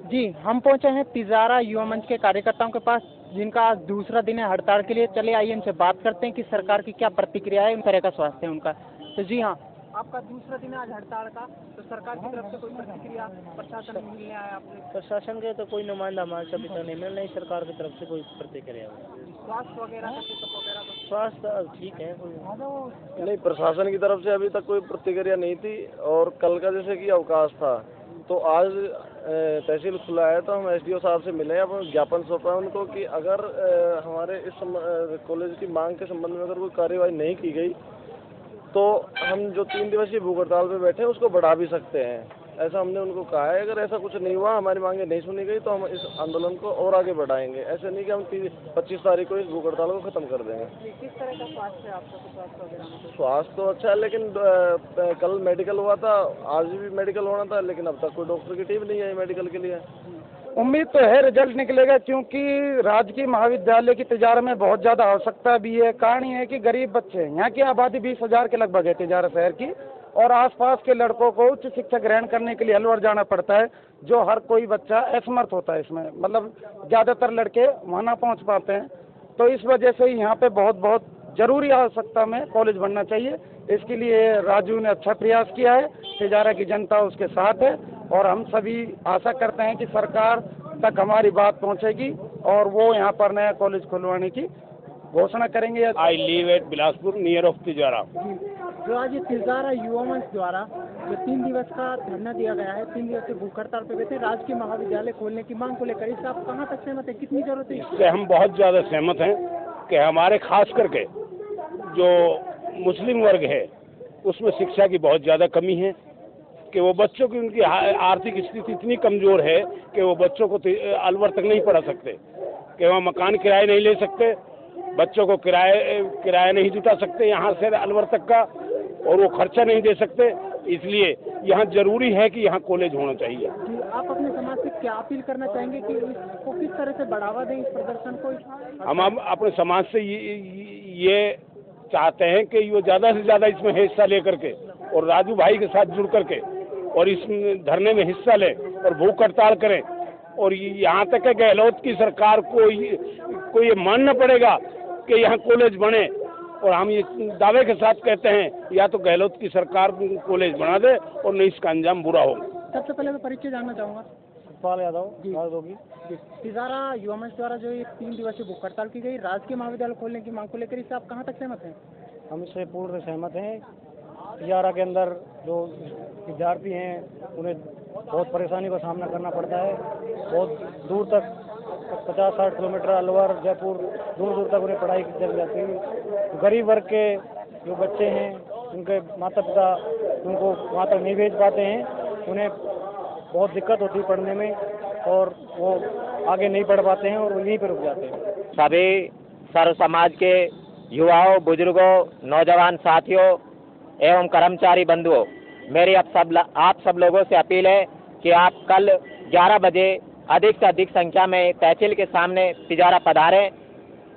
जी, हम पहुंचे हैं तिजारा युवा मंच के कार्यकर्ताओं के पास, जिनका आज दूसरा दिन है हड़ताल के लिए। चले आइए इनसे बात करते हैं कि सरकार की क्या प्रतिक्रिया है, इन तरह का स्वास्थ्य है उनका। तो जी हाँ, आपका दूसरा दिन है आज हड़ताल का, तो सरकार की तरफ से कोई प्रतिक्रिया, प्रशासन मिलने आया आपसे? प्रशासन के तो कोई नुमाइंदा हमारे अभी तक नहीं मिल रही, सरकार की तरफ से कोई प्रतिक्रिया। स्वास्थ्य वगैरह का चेकअप वगैरह का? स्वास्थ्य ठीक है, कोई नहीं, प्रशासन की तरफ से अभी तक कोई प्रतिक्रिया नहीं थी। और कल का जैसे कि अवकाश था, तो आज तहसील खुला है, तो हम एसडीओ साहब से मिले हैं, अब ज्ञापन सौंपा है उनको कि अगर हमारे इस कॉलेज की मांग के संबंध में अगर कोई कार्यवाही नहीं की गई तो हम जो 3 दिवसीय भूख हड़ताल पे बैठे हैं उसको बढ़ा भी सकते हैं, ऐसा हमने उनको कहा है। अगर ऐसा कुछ नहीं हुआ, हमारी मांगे नहीं सुनी गई, तो हम इस आंदोलन को और आगे बढ़ाएंगे। ऐसे नहीं कि हम 25 तारीख को इस भूख हड़ताल को खत्म कर देंगे। किस तरह का स्वास्थ्य है आपका? स्वास्थ्य वगैरह? स्वास्थ्य तो अच्छा है, लेकिन कल मेडिकल हुआ था, आज भी मेडिकल होना था, लेकिन अब तक कोई डॉक्टर की टीम नहीं आई मेडिकल के लिए। उम्मीद तो है रिजल्ट निकलेगा, क्योंकि राजकीय महाविद्यालय की तिजारा में बहुत ज़्यादा आवश्यकता भी है। कारण ये है कि गरीब बच्चे हैं, यहाँ की आबादी 20,000 के लगभग है तिजारा शहर की, और आसपास के लड़कों को उच्च शिक्षा ग्रहण करने के लिए अलवर जाना पड़ता है, जो हर कोई बच्चा असमर्थ होता है इसमें, मतलब ज़्यादातर लड़के वहाँ ना पहुँच पाते हैं। तो इस वजह से यहाँ पे बहुत जरूरी आवश्यकता में कॉलेज बनना चाहिए। इसके लिए राजू ने अच्छा प्रयास किया है, तिजारा की जनता उसके साथ है, और हम सभी आशा करते हैं कि सरकार तक हमारी बात पहुंचेगी और वो यहाँ पर नया कॉलेज खुलवाने की घोषणा करेंगे। I live at Bilaspur near of Tijara. जो आज ये तिजारा युवा मंच द्वारा जो 3 दिवस का धरना दिया गया है, 3 दिवसीय भूख हड़ताल पे बैठे राजकीय महाविद्यालय खोलने की मांग को लेकर, इससे आप कहाँ तक सहमत है? कितनी जरूरत है? इससे हम बहुत ज़्यादा सहमत हैं कि हमारे खास करके जो मुस्लिम वर्ग है उसमें शिक्षा की बहुत ज़्यादा कमी है, कि वो बच्चों की उनकी आर्थिक स्थिति इतनी कमज़ोर है कि वो बच्चों को अलवर तक नहीं पढ़ा सकते, कि वहाँ मकान किराए नहीं ले सकते, बच्चों को किराया नहीं जुटा सकते यहाँ से अलवर तक का, और वो खर्चा नहीं दे सकते। इसलिए यहाँ जरूरी है कि यहाँ कॉलेज होना चाहिए। आप अपने समाज से क्या अपील करना चाहेंगे कि इसको किस तरह से बढ़ावा दें, इस प्रदर्शन को? हम अपने समाज से ये चाहते हैं कि वो ज़्यादा से ज़्यादा इसमें हिस्सा लेकर के और राजू भाई के साथ जुड़ करके और इस धरने में हिस्सा लें और भूख हड़ताल करें। और यहाँ तक है गहलोत की सरकार को ये मानना पड़ेगा कि यहाँ कॉलेज बने, और हम ये दावे के साथ कहते हैं या तो गहलोत की सरकार कॉलेज बना दे और नहीं इसका अंजाम बुरा होगा। सबसे पहले मैं परिचय जानना चाहूँगा। सतपाल यादव जी। तिजारा युवा मंच द्वारा जो ये 3 दिवसीय भूख हड़ताल की गई राजकीय महाविद्यालय खोलने की मांग को लेकर, इससे आप कहाँ तक सहमत हैं? हम इससे पूर्ण सहमत हैं। तिजारा के अंदर जो विद्यार्थी हैं उन्हें बहुत परेशानी का सामना करना पड़ता है, बहुत दूर तक 50-60 किलोमीटर अलवर जयपुर दूर तक उन्हें पढ़ाई की जाती है। गरीब वर्ग के जो बच्चे हैं उनके माता पिता उनको वहाँ तक नहीं भेज पाते हैं, उन्हें बहुत दिक्कत होती है पढ़ने में, और वो आगे नहीं पढ़ पाते हैं और वो यहीं पर रुक जाते हैं। सभी सर्व समाज के युवाओं, बुजुर्गों, नौजवान साथियों एवं कर्मचारी बंधुओं, मेरी आप सब लोगों से अपील है कि आप कल 11 बजे अधिक से अधिक संख्या में तहसील के सामने तिजारा पधारें।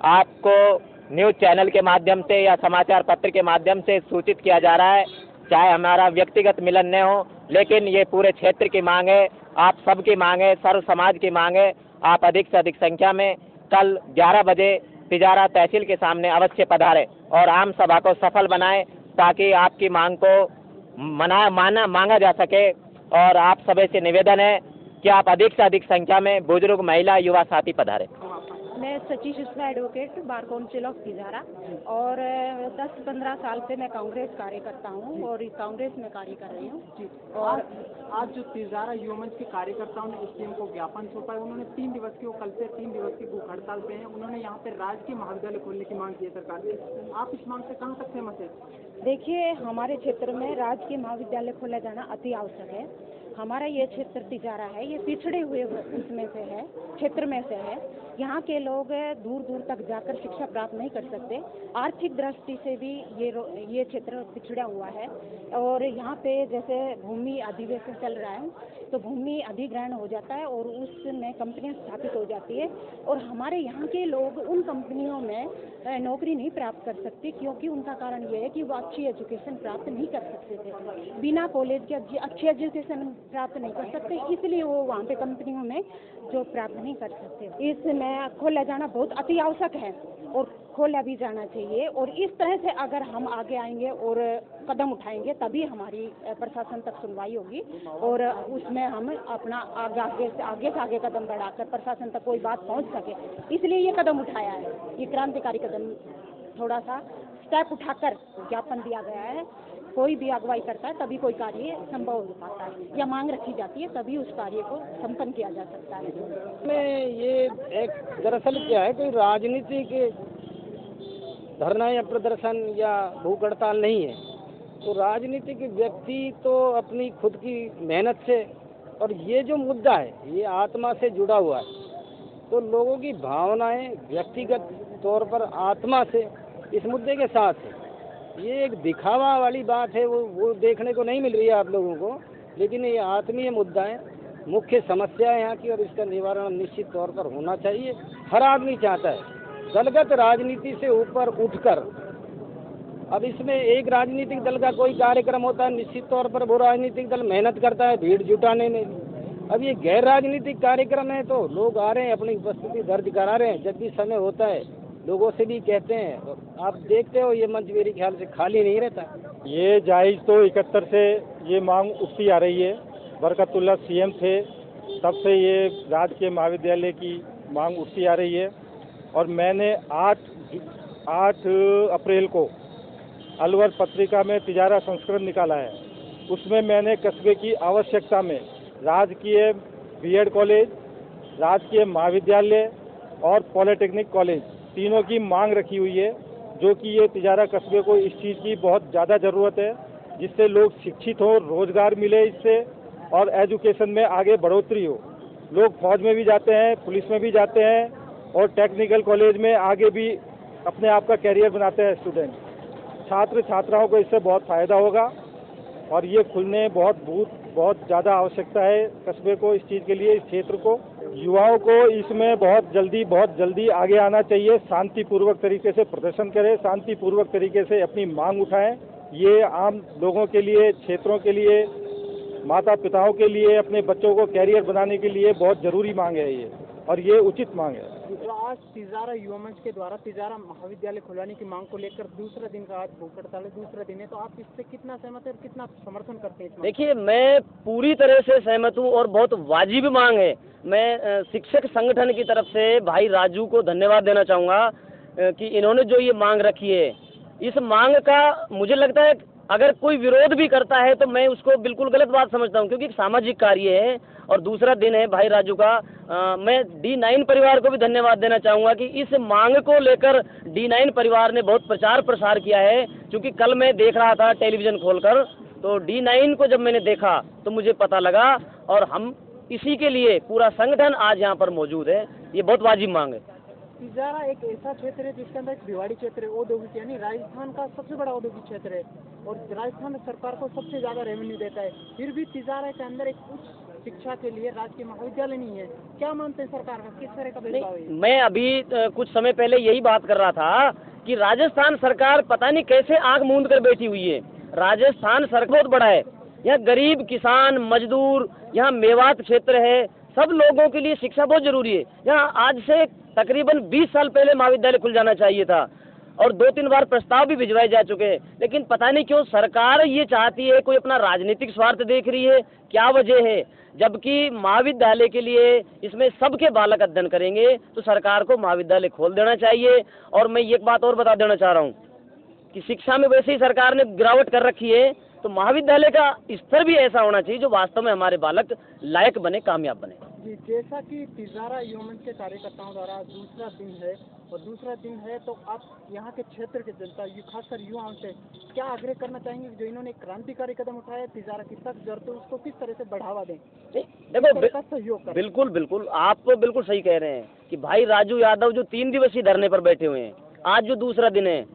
आपको न्यूज़ चैनल के माध्यम से या समाचार पत्र के माध्यम से सूचित किया जा रहा है, चाहे हमारा व्यक्तिगत मिलन न हो, लेकिन ये पूरे क्षेत्र की मांग है, आप सबकी मांग है, सर्व समाज की मांग है। आप अधिक से अधिक संख्या में कल 11 बजे तिजारा तहसील के सामने अवश्य पधारें और आम सभा को सफल बनाएं, ताकि आपकी मांग को मांगा जा सके। और आप सभी से निवेदन है कि आप अधिक से अधिक संख्या में बुजुर्ग, महिला, युवा साथी पधारें। मैं Sachi Shukla advocate bar council of Tijara, और 10-15 साल से मैं कांग्रेस कार्यकर्ता हूँ और इस कांग्रेस में कार्य कर रही हूँ। और आज जो तिजारा युवा मंच के कार्यकर्ताओं ने एसडीएम को ज्ञापन सौंपा है, उन्होंने 3 दिवस की, वो कल से 3 दिवस की भूख हड़ताल पे हैं। उन्होंने यहाँ पे राजकीय महाविद्यालय खोलने की मांग की है सरकार से। आप इस मांग से कहाँ तक सहमत है? देखिए, हमारे क्षेत्र में राजकीय महाविद्यालय खोला जाना अति आवश्यक है। हमारा ये क्षेत्र तिजारा है, ये पिछड़े हुए उसमें से है, क्षेत्र में से है। यहाँ के लोग दूर दूर तक जाकर शिक्षा प्राप्त नहीं कर सकते। आर्थिक दृष्टि से भी ये क्षेत्र पिछड़ा हुआ है और यहाँ पे जैसे भूमि अधिवेशन चल रहा है तो भूमि अधिग्रहण हो जाता है और उसमें कंपनियां स्थापित हो जाती है और हमारे यहाँ के लोग उन कंपनियों में नौकरी नहीं प्राप्त कर सकते क्योंकि उनका कारण ये है कि वो अच्छी एजुकेशन प्राप्त नहीं कर सकते थे। बिना कॉलेज के अच्छी एजुकेशन प्राप्त नहीं कर सकते, इसलिए वो वहाँ पे कंपनियों में जॉब प्राप्त नहीं कर सकते। इसमें खोला जाना बहुत अति आवश्यक है और खोला भी जाना चाहिए और इस तरह से अगर हम आगे आएंगे और कदम उठाएंगे तभी हमारी प्रशासन तक सुनवाई होगी और उसमें हम अपना आगे से आगे कदम बढ़ाकर प्रशासन तक कोई बात पहुंच सके, इसलिए ये कदम उठाया है। ये क्रांतिकारी कदम, थोड़ा सा स्टेप उठाकर ज्ञापन दिया गया है। कोई भी अगुवाई करता है तभी कोई कार्य संभव हो पाता है या मांग रखी जाती है तभी उस कार्य को संपन्न किया जा सकता है। में ये एक दरअसल क्या है, कोई राजनीति के धरना या प्रदर्शन या भूख हड़ताल नहीं है। तो राजनीतिक व्यक्ति तो अपनी खुद की मेहनत से, और ये जो मुद्दा है ये आत्मा से जुड़ा हुआ है, तो लोगों की भावनाएं व्यक्तिगत तौर पर आत्मा से इस मुद्दे के साथ है। ये एक दिखावा वाली बात है, वो देखने को नहीं मिल रही है आप लोगों को, लेकिन ये आत्मीय मुद्दा है, मुख्य समस्या है यहाँ की और इसका निवारण निश्चित तौर पर होना चाहिए। हर आदमी चाहता है दलगत राजनीति से ऊपर उठकर, अब इसमें एक राजनीतिक दल का कोई कार्यक्रम होता है, निश्चित तौर पर वो राजनीतिक दल मेहनत करता है भीड़ जुटाने में। अब ये गैर राजनीतिक कार्यक्रम है तो लोग आ रहे हैं, अपनी उपस्थिति दर्ज करा रहे हैं, जब भी समय होता है लोगों से भी कहते हैं। आप देखते हो ये मंच मेरे ख्याल से खाली नहीं रहता। ये जायज़ तो 71 से ये मांग उठती आ रही है। बरकतुल्लाह सीएम थे तब से ये राजकीय महाविद्यालय की मांग उठती आ रही है और मैंने 8 अप्रैल को अलवर पत्रिका में तिजारा संस्करण निकाला है। उसमें मैंने कस्बे की आवश्यकता में राजकीय बीएड कॉलेज, राजकीय महाविद्यालय और पॉलिटेक्निक कॉलेज तीनों की मांग रखी हुई है, जो कि ये तिजारा कस्बे को इस चीज़ की बहुत ज़्यादा ज़रूरत है, जिससे लोग शिक्षित हो, रोज़गार मिले इससे और एजुकेशन में आगे बढ़ोतरी हो। लोग फौज में भी जाते हैं, पुलिस में भी जाते हैं और टेक्निकल कॉलेज में आगे भी अपने आप का कैरियर बनाते हैं स्टूडेंट। छात्र छात्राओं को इससे बहुत फ़ायदा होगा और ये खुलने बहुत ज़्यादा आवश्यकता है कस्बे को, इस चीज़ के लिए, इस क्षेत्र को। युवाओं को इसमें बहुत जल्दी आगे आना चाहिए, शांतिपूर्वक तरीके से प्रदर्शन करें, शांतिपूर्वक तरीके से अपनी मांग उठाएं। ये आम लोगों के लिए, क्षेत्रों के लिए, माता पिताओं के लिए, अपने बच्चों को कैरियर बनाने के लिए बहुत ज़रूरी मांग है ये, और ये उचित मांग है। तो आज तिजारा युवा मंच के द्वारा तिजारा महाविद्यालय खुलवाने की मांग को लेकर दूसरा दिन का आज भूख हड़ताल है, दूसरा दिन है, तो आप इससे कितना सहमत है और कितना समर्थन करते हैं? देखिए, मैं पूरी तरह से सहमत हूँ और बहुत वाजिब मांग है। मैं शिक्षक संगठन की तरफ से भाई राजू को धन्यवाद देना चाहूँगा कि इन्होंने जो ये मांग रखी है, इस मांग का मुझे लगता है अगर कोई विरोध भी करता है तो मैं उसको बिल्कुल गलत बात समझता हूँ, क्योंकि एक सामाजिक कार्य है और दूसरा दिन है भाई राजू का। मैं D9 परिवार को भी धन्यवाद देना चाहूँगा कि इस मांग को लेकर D9 परिवार ने बहुत प्रचार प्रसार किया है। क्योंकि कल मैं देख रहा था टेलीविज़न खोलकर, तो D9 को जब मैंने देखा तो मुझे पता लगा और हम इसी के लिए पूरा संगठन आज यहाँ पर मौजूद है। ये बहुत वाजिब मांग है। तिजारा एक ऐसा क्षेत्र है जिसके अंदर एक भिवाड़ी क्षेत्र है, औद्योगिक, यानी राजस्थान का सबसे बड़ा औद्योगिक क्षेत्र है और राजस्थान सरकार को सबसे ज़्यादा रेवेन्यू देता है। फिर भी तिजारा के अंदर एक उच्च शिक्षा के लिए राजकीय महाविद्यालय नहीं है। क्या मानते हैं सरकार का, किस तरह का भेदभाव है? मैं अभी कुछ समय पहले यही बात कर रहा था कि राजस्थान सरकार पता नहीं कैसे आँख मूंद कर बैठी हुई है। राजस्थान सरकार बहुत बड़ा है, यहाँ गरीब, किसान, मजदूर, यहाँ मेवात क्षेत्र है, सब लोगों के लिए शिक्षा बहुत जरूरी है। यहाँ आज से तकरीबन 20 साल पहले महाविद्यालय खुल जाना चाहिए था और 2-3 बार प्रस्ताव भी भिजवाए जा चुके हैं, लेकिन पता नहीं क्यों सरकार ये चाहती है, कोई अपना राजनीतिक स्वार्थ देख रही है, क्या वजह है? जबकि महाविद्यालय के लिए इसमें सबके बालक अध्ययन करेंगे तो सरकार को महाविद्यालय खोल देना चाहिए। और मैं एक बात और बता देना चाह रहा हूँ कि शिक्षा में वैसे ही सरकार ने गिरावट कर रखी है, तो महाविद्यालय का स्तर भी ऐसा होना चाहिए जो वास्तव में हमारे बालक लायक बने, कामयाब बने। जी, जैसा कि तिजारा युवा मंच के कार्यकर्ताओं द्वारा दूसरा दिन है और दूसरा दिन है, तो आप यहाँ के क्षेत्र के जनता, खासकर युवाओं से क्या आग्रह करना चाहेंगे कि जो इन्होंने क्रांतिकारी कदम उठाया है, तिजारा की सख्त जरूरत है, उसको किस तरह से बढ़ावा दें? देखो सहयोग करें। बिल्कुल बिल्कुल, आप बिल्कुल सही कह रहे हैं कि भाई राजू यादव जो 3 दिवसीय धरने पर बैठे हुए हैं, आज जो दूसरा दिन है,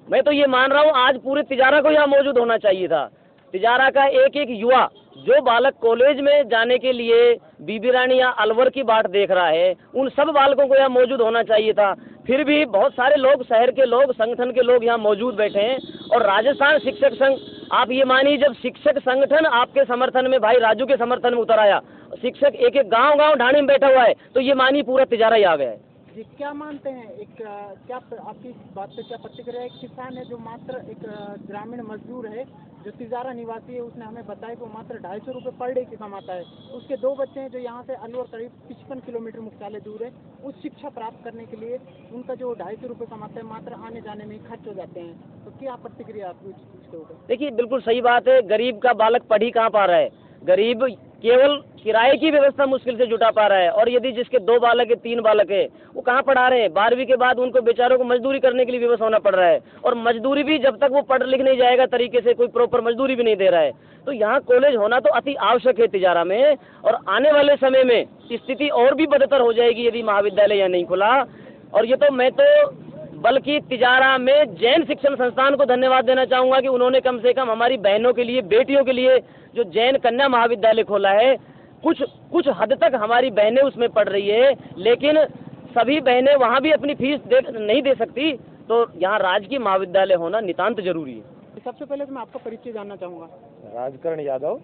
मैं तो ये मान रहा हूँ आज पूरे तिजारा को यहाँ मौजूद होना चाहिए था। तिजारा का एक एक युवा जो बालक कॉलेज में जाने के लिए बीबी रानी या अलवर की बाट देख रहा है, उन सब बालकों को यहाँ मौजूद होना चाहिए था। फिर भी बहुत सारे लोग, शहर के लोग, संगठन के लोग यहाँ मौजूद बैठे हैं। और राजस्थान शिक्षक संघ, आप ये मानिए जब शिक्षक संगठन आपके समर्थन में, भाई राजू के समर्थन में उतर आया, शिक्षक एक एक गांव गांव ढाणी में बैठा हुआ है, तो ये मानिए पूरा तिजारा ही आ गया है। जी, क्या मानते हैं, क्या आपकी इस बात पे क्या प्रतिक्रिया है? एक किसान है जो मात्र एक ग्रामीण मजदूर है, जो तिजारा निवासी है, उसने हमें बताया कि वो मात्र 250 रुपये पर डे की कमाता है। उसके 2 बच्चे हैं जो यहाँ से अलवर करीब 55 किलोमीटर मुख्यालय दूर है। उस शिक्षा प्राप्त करने के लिए उनका जो 250 रुपये कमाता है, मात्र आने जाने में ही खर्च हो जाते हैं। तो क्या प्रतिक्रिया आपकी इसके ऊपर? देखिए बिल्कुल सही बात है, गरीब का बालक पढ़ ही कहाँ पा रहा है, गरीब केवल किराए की व्यवस्था मुश्किल से जुटा पा रहा है। और यदि जिसके 2 बालक है, 3 बालक है, वो कहाँ पढ़ा रहे हैं? 12वीं के बाद उनको बेचारों को मजदूरी करने के लिए विवश होना पड़ रहा है। और मजदूरी भी जब तक वो पढ़ लिख नहीं जाएगा तरीके से, कोई प्रॉपर मजदूरी भी नहीं दे रहा है। तो यहाँ कॉलेज होना तो अति आवश्यक है तिजारा में। और आने वाले समय में स्थिति और भी बदतर हो जाएगी यदि महाविद्यालय यहाँ नहीं खुला। और ये तो मैं तो बल्कि तिजारा में जैन शिक्षण संस्थान को धन्यवाद देना चाहूँगा कि उन्होंने कम से कम हमारी बहनों के लिए, बेटियों के लिए जो जैन कन्या महाविद्यालय खोला है। कुछ हद तक हमारी बहनें उसमें पढ़ रही है, लेकिन सभी बहनें वहाँ भी अपनी फीस नहीं दे सकती। तो यहाँ राजकीय महाविद्यालय होना नितांत जरूरी है। सबसे पहले तो मैं आपका परिचय जानना चाहूँगा। राजकरण यादव,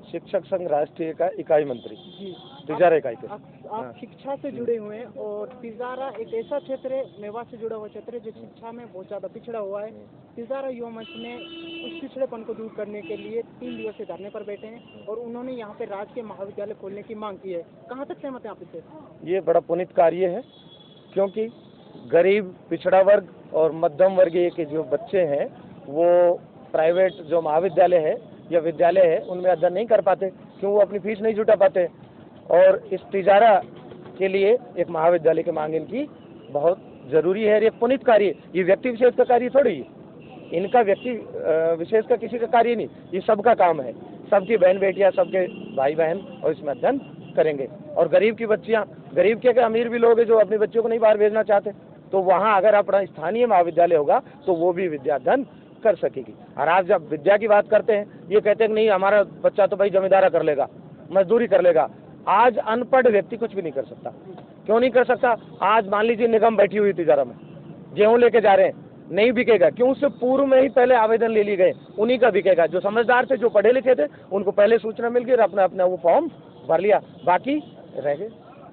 शिक्षक संघ राष्ट्रीय का इकाई मंत्री। जी, तिजारा इकाई के। आप शिक्षा से जुड़े हुए हैं और तिजारा एक ऐसा क्षेत्र है, मेवात से जुड़ा हुआ क्षेत्र है जो शिक्षा में बहुत ज़्यादा पिछड़ा हुआ है। तिजारा युवा मंच ने उस पिछड़ेपन को दूर करने के लिए 3 दिवसीय धरने पर बैठे हैं और उन्होंने यहाँ पे राजकीय महाविद्यालय खोलने की मांग की है। कहाँ तक सहमत हैं आप इससे? ये बड़ा पुनीत कार्य है, क्योंकि गरीब, पिछड़ा वर्ग और मध्यम वर्गीय के जो बच्चे हैं वो प्राइवेट जो महाविद्यालय है या विद्यालय है उनमें अध्ययन नहीं कर पाते, क्यों? वो अपनी फीस नहीं जुटा पाते। और इस तिजारा के लिए एक महाविद्यालय की मांग इनकी बहुत ज़रूरी है। ये पुनीत कार्य, ये व्यक्ति विशेष का कार्य थोड़ी है, इनका व्यक्ति विशेष का किसी का कार्य नहीं, ये सबका काम है। सबकी बहन बेटियां, सबके भाई बहन और इसमें अध्ययन करेंगे। और गरीब की बच्चियां, गरीब के अमीर भी लोग हैं जो अपने बच्चों को नहीं बाहर भेजना चाहते, तो वहाँ अगर अपना स्थानीय महाविद्यालय होगा तो वो भी विद्या अध्ययन कर सकेगी। और आप जब विद्या की बात करते हैं, ये कहते हैं कि नहीं हमारा बच्चा तो भाई जमींदारा कर लेगा, मजदूरी कर लेगा। आज अनपढ़ व्यक्ति कुछ भी नहीं कर सकता। क्यों नहीं कर सकता? आज मान लीजिए निगम बैठी हुई तिजारा में, गेहूँ लेके जा रहे हैं, नहीं बिकेगा, क्यों? उससे पूर्व में ही पहले आवेदन ले लिए गए, उन्हीं का बिकेगा। जो समझदार थे, जो पढ़े लिखे थे, उनको पहले सूचना मिल गई और अपना वो फॉर्म भर लिया, बाकी रह गए।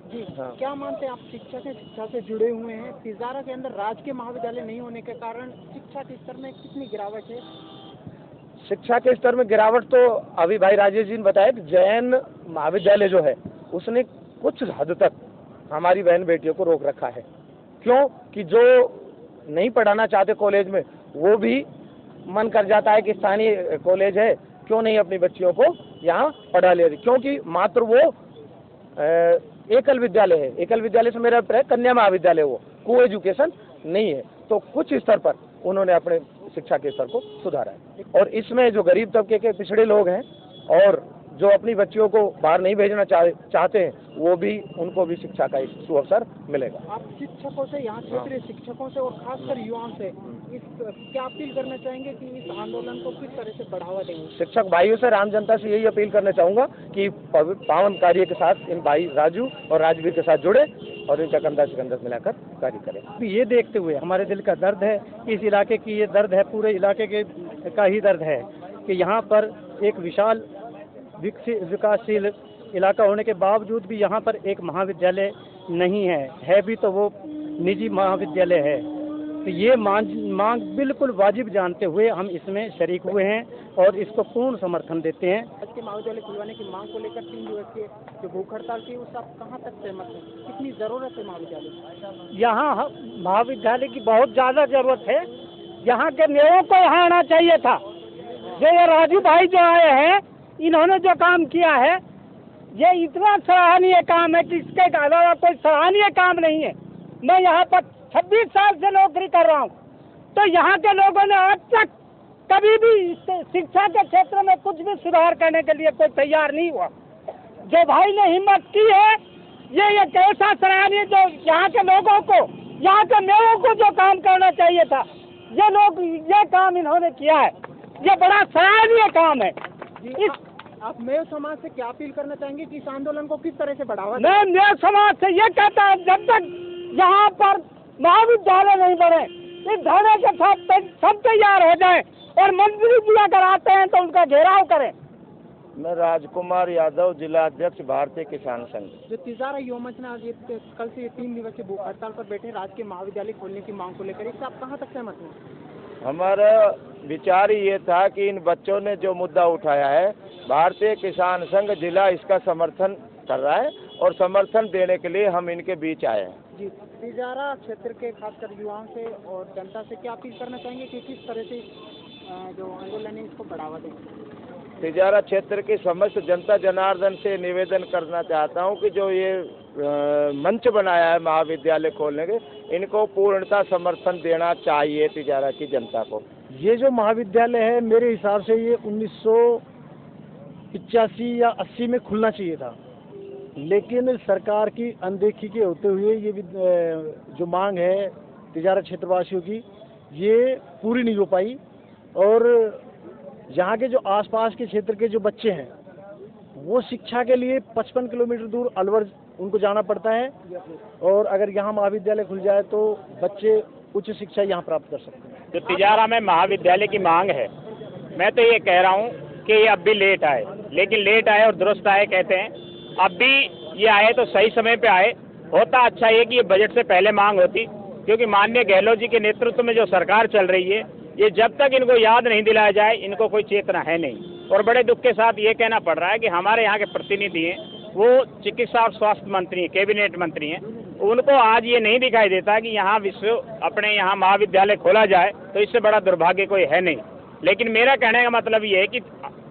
जी, हाँ। क्या मानते हैं आप, शिक्षा से जुड़े हुए हैं, तिजारा के अंदर राजकीय महाविद्यालय नहीं होने के कारण शिक्षा के स्तर में कितनी गिरावट है? शिक्षा के स्तर में गिरावट तो अभी भाई राजेश जी ने बताया कि जैन महाविद्यालय जो है उसने कुछ हद तक हमारी बहन बेटियों को रोक रखा है। क्यों? कि जो नहीं पढ़ाना चाहते कॉलेज में, वो भी मन कर जाता है कि स्थानीय कॉलेज है, क्यों नहीं अपनी बच्चियों को यहाँ पढ़ा ले रही, क्योंकि मात्र वो एकल विद्यालय है। एकल विद्यालय से मेरा अभिप्राय कन्या महाविद्यालय, वो को एजुकेशन नहीं है। तो कुछ स्तर पर उन्होंने अपने शिक्षा के स्तर को सुधारा है। और इसमें जो गरीब तबके के पिछड़े लोग हैं और जो अपनी बच्चियों को बाहर नहीं भेजना चाहते हैं, वो भी, उनको भी शिक्षा का एक सुअवसर मिलेगा। आप शिक्षकों से, यहाँ क्षेत्रीय शिक्षकों से और खासकर युवाओं से क्या अपील करना चाहेंगे कि इस आंदोलन को किस तरह से बढ़ावा देंगे? शिक्षक भाइयों से, राम जनता से यही अपील करना चाहूँगा कि पावन कार्य के साथ इन भाई राजू और राजवीर के साथ जुड़े और इनका कंधा से कंधा मिलाकर कार्य करें। ये देखते हुए हमारे दिल का दर्द है, इस इलाके की ये दर्द है, पूरे इलाके का ही दर्द है कि यहाँ पर एक विशाल विकासशील इलाका होने के बावजूद भी यहाँ पर एक महाविद्यालय नहीं है भी तो वो निजी महाविद्यालय है। तो ये मांग बिल्कुल वाजिब जानते हुए हम इसमें शरीक हुए हैं और इसको पूर्ण समर्थन देते हैं। आज के महाविद्यालय खुलवाने की मांग को लेकर 3 दिवसीय जो भूख हड़ताल थी, उससे आप कहाँ तक सहमत हैं? कितनी ज़रूरत है महाविद्यालय? यहाँ महाविद्यालय की बहुत ज़्यादा ज़रूरत है। यहाँ के नेताओं को यहाँ आना चाहिए था। जो ये राजू भाई जो आए हैं, इन्होंने जो काम किया है, ये इतना सराहनीय काम है कि इसके अलावा कोई सराहनीय काम नहीं है। मैं यहाँ पर 26 साल से नौकरी कर रहा हूँ, तो यहाँ के लोगों ने आज तक कभी भी शिक्षा के क्षेत्र में कुछ भी सुधार करने के लिए कोई तैयार नहीं हुआ। जो भाई ने हिम्मत की है, ये एक ऐसा सराहनीय, जो यहाँ के लोगों को, यहाँ के मेयों को जो काम करना चाहिए था, ये काम इन्होंने किया है। ये बड़ा सराहनीय काम है। आप मेयो समाज से क्या अपील करना चाहेंगे कि इस आंदोलन को किस तरह से बढ़ावा मैं मेयो समाज से ये कहता हूँ, जब तक यहाँ पर महाविद्यालय नहीं बने, इस धरने के साथ सब तैयार हो जाए और मंत्री जी अगर आते हैं तो उनका घेराव करें। मैं राजकुमार यादव, जिला अध्यक्ष भारतीय किसान संघ। जो तिजारा युवा मंच ने आज कल से 3 दिवसीय भूख हड़ताल पर बैठे राजकीय महाविद्यालय खोलने की मांग को लेकर, इससे आप कहाँ तक सहमत हैं? हमारा विचार ये था कि इन बच्चों ने जो मुद्दा उठाया है, भारतीय किसान संघ जिला इसका समर्थन कर रहा है और समर्थन देने के लिए हम इनके बीच आए हैं। जी, तिजारा क्षेत्र के खासकर युवाओं से और जनता से क्या अपील करना चाहेंगे कि किस तरह से जो आंदोलन है इसको बढ़ावा दें? तिजारा क्षेत्र की समस्त जनता जनार्दन से निवेदन करना चाहता हूं कि जो ये मंच बनाया है महाविद्यालय खोलने के, इनको पूर्णतः समर्थन देना चाहिए तिजारा की जनता को। ये जो महाविद्यालय है, मेरे हिसाब से ये 1985 या 80 में खुलना चाहिए था, लेकिन सरकार की अनदेखी के होते हुए ये जो मांग है तिजारा क्षेत्रवासियों की, ये पूरी नहीं हो पाई। और यहाँ के जो आसपास के क्षेत्र के जो बच्चे हैं, वो शिक्षा के लिए 55 किलोमीटर दूर अलवर उनको जाना पड़ता है, और अगर यहाँ महाविद्यालय खुल जाए तो बच्चे उच्च शिक्षा यहाँ प्राप्त कर सकते हैं। जो तिजारा में महाविद्यालय की मांग है, मैं तो ये कह रहा हूँ कि ये अब भी लेट आए, लेकिन लेट आए और दुरुस्त आए कहते हैं। अब भी ये आए तो सही समय पे आए। होता अच्छा ये कि ये बजट से पहले मांग होती, क्योंकि माननीय गहलोत जी के नेतृत्व में जो सरकार चल रही है, ये जब तक इनको याद नहीं दिलाया जाए, इनको कोई चेतना है नहीं। और बड़े दुख के साथ ये कहना पड़ रहा है कि हमारे यहाँ के प्रतिनिधि हैं, वो चिकित्सा और स्वास्थ्य मंत्री हैं, कैबिनेट मंत्री हैं, उनको आज ये नहीं दिखाई देता कि यहाँ अपने यहाँ महाविद्यालय खोला जाए, तो इससे बड़ा दुर्भाग्य कोई है नहीं। लेकिन मेरा कहने का मतलब ये है कि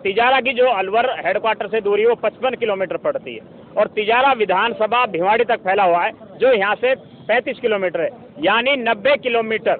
तिजारा की जो अलवर हेडक्वार्टर से दूरी है वो 55 किलोमीटर पड़ती है, और तिजारा विधानसभा भिवाड़ी तक फैला हुआ है, जो यहाँ से 35 किलोमीटर है, यानी 90 किलोमीटर